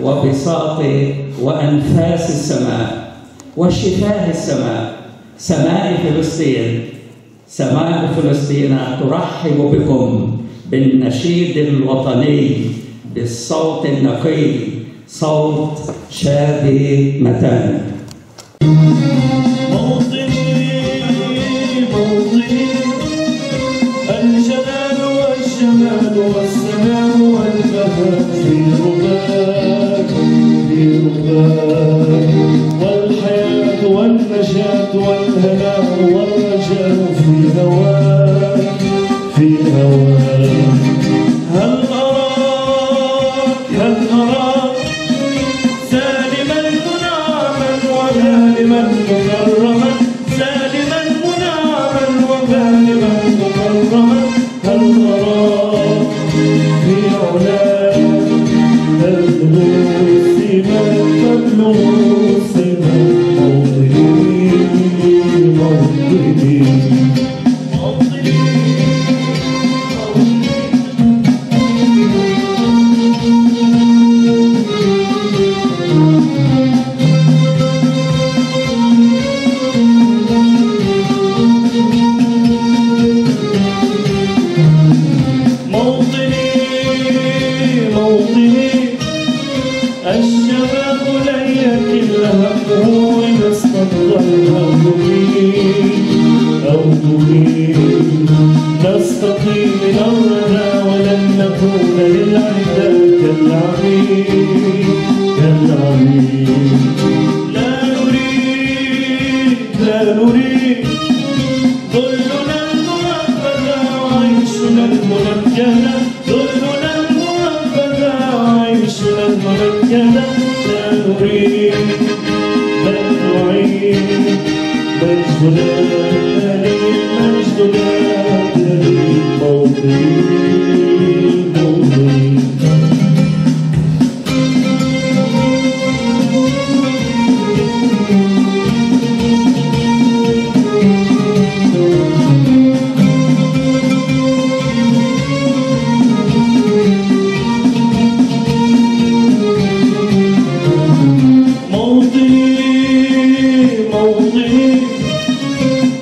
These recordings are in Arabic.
وبساط وأنفاس السماء وشفاه السماء. سماء فلسطين، سماء فلسطين ترحب بكم بالنشيد الوطني بالصوت النقي، صوت شادي متان. موطني موطني، الجلال والجمال والسلام والبهاء في رباك في رباك، والحياة والنجاة والهناء والرجاء في هواك في هواك. هل أراك سالما منعما وغانما مكرما، سالما منعما وغانما مكرما. هل أراك في علاك تبلغ السماء تبلغ السماء. موطني موطني الشباب لن يكل همه إذا استقر الهوى أو تبين. نستقي من الردى ولن نكون للعدا كالعبيد كالعبيد. لا نريد لا نريد ذلنا المؤبدا وعيشنا المنكدا، ذلنا المؤبدا وعيشنا المنكدا. لا نريد بل نعيد مجدنا مجدنا موطني موطني.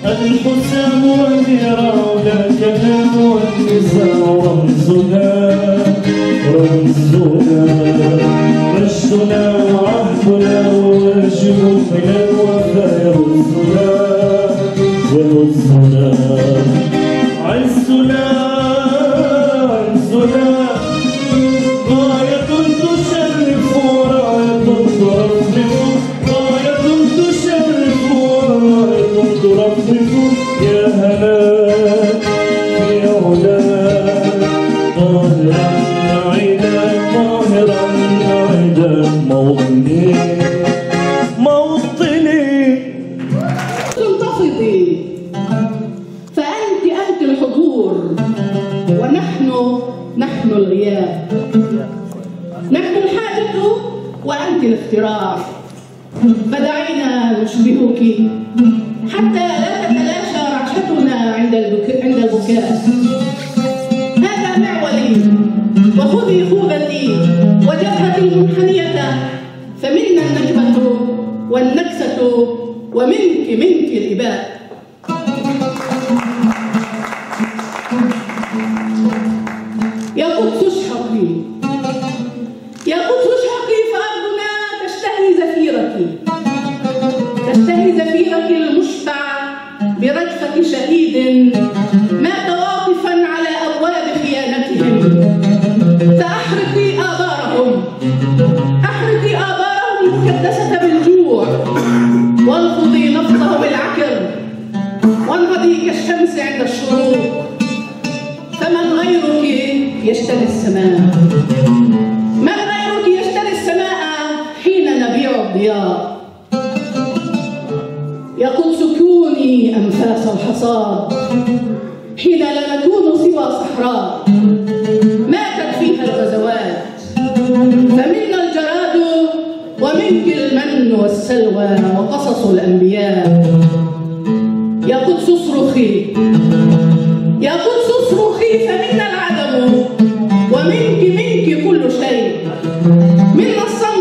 الحسام والذراع لا كلام والنزاع رمزنا رمزنا، مجدنا وعهدنا وواجب من الوفاء يرزنا يرزنا. عزنا عزنا غاية تشرف وراية ترفرف، غاية تشرف وراية ترفرف. يا هلاك يا علاك طاهرا نعيدا طاهرا نعيدا. موطني موطني. تنتفضي فأنت الحضور ونحن الغياب، نحن الحاجة وأنت الاختراع. فدعينا نشبهك حتى لا تتلاشى رعشتنا عند البكاء. هذا معولي وخذي خوذتي وجبهتي المنحنية، فمنا النكبة والنكسة ومنك الإباء. يا قدس اشحقي يا قدس اشحقي، فأرضنا تشتهي زفيرك، تشتهي زفيرك المشبع برجفة شهيد مات واقفا على أبواب خيانتهم. فأحرقي آبارهم، أحرقي آبارهم المكدسة بالجوع، وانفضي نفطهم العكر، وانهضي كالشمس عند الشروق. فمن غيرك يشتري السماء، من غيرك يشتري السماء حين نبيع الضياء. يا قدس كوني أنفاس الحصاد حين لا نكون سوى صحراء ماتت فيها الغزوات. فمنا الجراد ومنك المن والسلوى وقصص الأنبياء. يا قدس اصرخي يا قدس اصرخي، فمنا العدم ومنك كل شيء. منا الصمت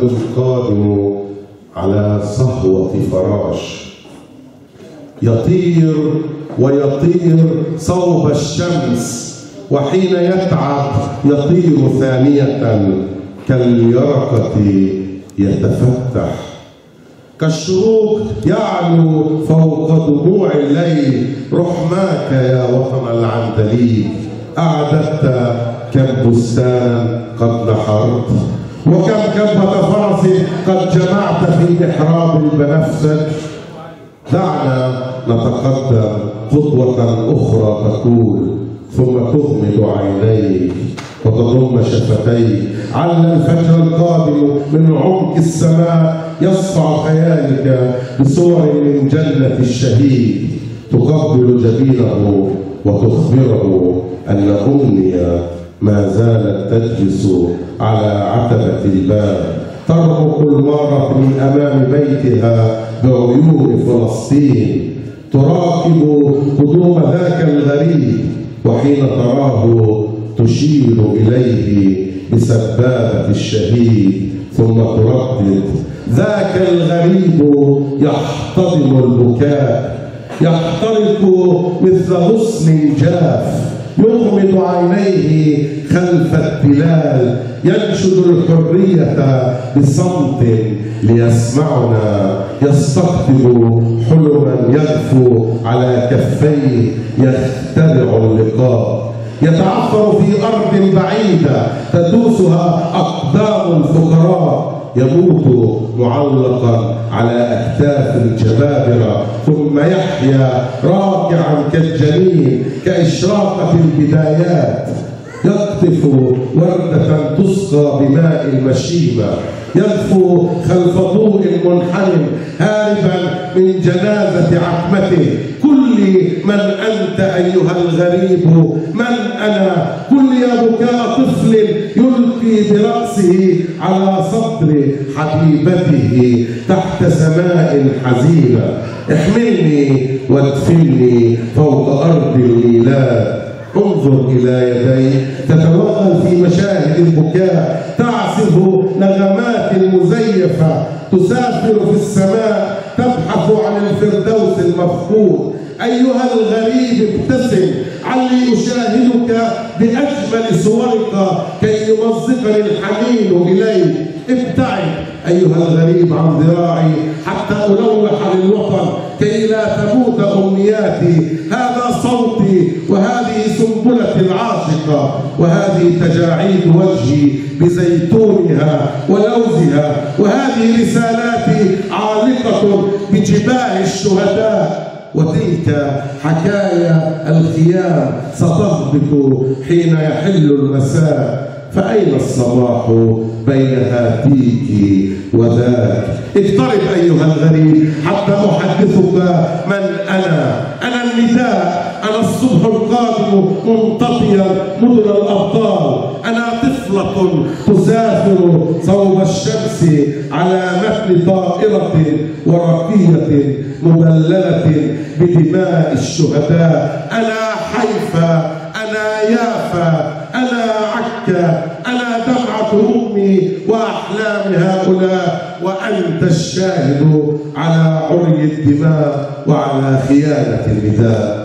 القادم على صهوة فراش يطير ويطير صوب الشمس، وحين يتعب يطير ثانية كاليرقة يتفتح، كالشروق يعلو فوق دموع الليل. رحماك يا وطن العندليب، أعددت كم بستان قد نحرت، وكم كبة فرس قد جمعت في محراب البنفسج. دعنا نتقدم خطوة أخرى تقول ثم تغمض عينيك وتضم شفتيك. عل الفجر القادم من عمق السماء يصفع خيالك بصور من جنة الشهيد، تقبل جبينه وتخبره أن أمنية ما زالت تجلس على عتبة الباب، ترمق المارة من أمام بيتها بعيون فلسطين، تراقب قدوم ذاك الغريب، وحين تراه تشير إليه بسبابة الشهيد، ثم تردد ذاك الغريب يحتضن البكاء، يحترق مثل غصن جاف، يغمض عينيه خلف التلال، ينشد الحرية بصمت ليسمعنا، يستقطب حلما يغفو على كفيه، يخترع اللقاء، يتعثر في أرض بعيدة تدوسها أقدام الفقراء، يموت معلقا على أكتاف الجبابرة، ثم يحيا راكعا كالجنين كإشراقة البدايات، يقطف وردة تسقى بماء المشيمة، يغفو خلف ضوء منحنم هاربا من جنازة عتمته. كل من أنت أيها الغريب، من أنا؟ كل يا بكاء طفل يلقي برأسه على صدر حبيبته تحت سماء حزينة. احملني وادفني فوق أرض الميلاد. انظر إلى يدي تتوغل في مشاهد البكاء، تعزف نغمات مزيفة، تسافر في السماء تبحث عن الفردوس المفقود. أيها الغريب ابتسم، علي أشاهدك بأجمل صورك كي يمزقني الحنين إليك. ابتعد أيها الغريب عن ذراعي حتى ألوح للوطن كي لا تموت أمنياتي. هذا صوتي وهذه سنبلتي العاشقة، وهذه تجاعيد وجهي بزيتونها ولوزها، وهذه رسالاتي عالقة بجباه الشهداء. وتلك حكايا الخيام ستهبط حين يحل المساء. فأين الصباح بين هاتيك وذاك؟ اقترب أيها الغريب حتى أحدثك من أنا. أنا النداء، أنا الصبح القادم منتطيا مدن الأبطال. أنا طفلة تسافر صوب الشمس على متن طائرة ورقية مبللة بدماء الشهداء. أنا حيفا، أنا يافا، أنا عكا، أنا دمعة أمي وأحلام هؤلاء، وأنت الشاهد على عري الدماء وعلى خيانة النداء.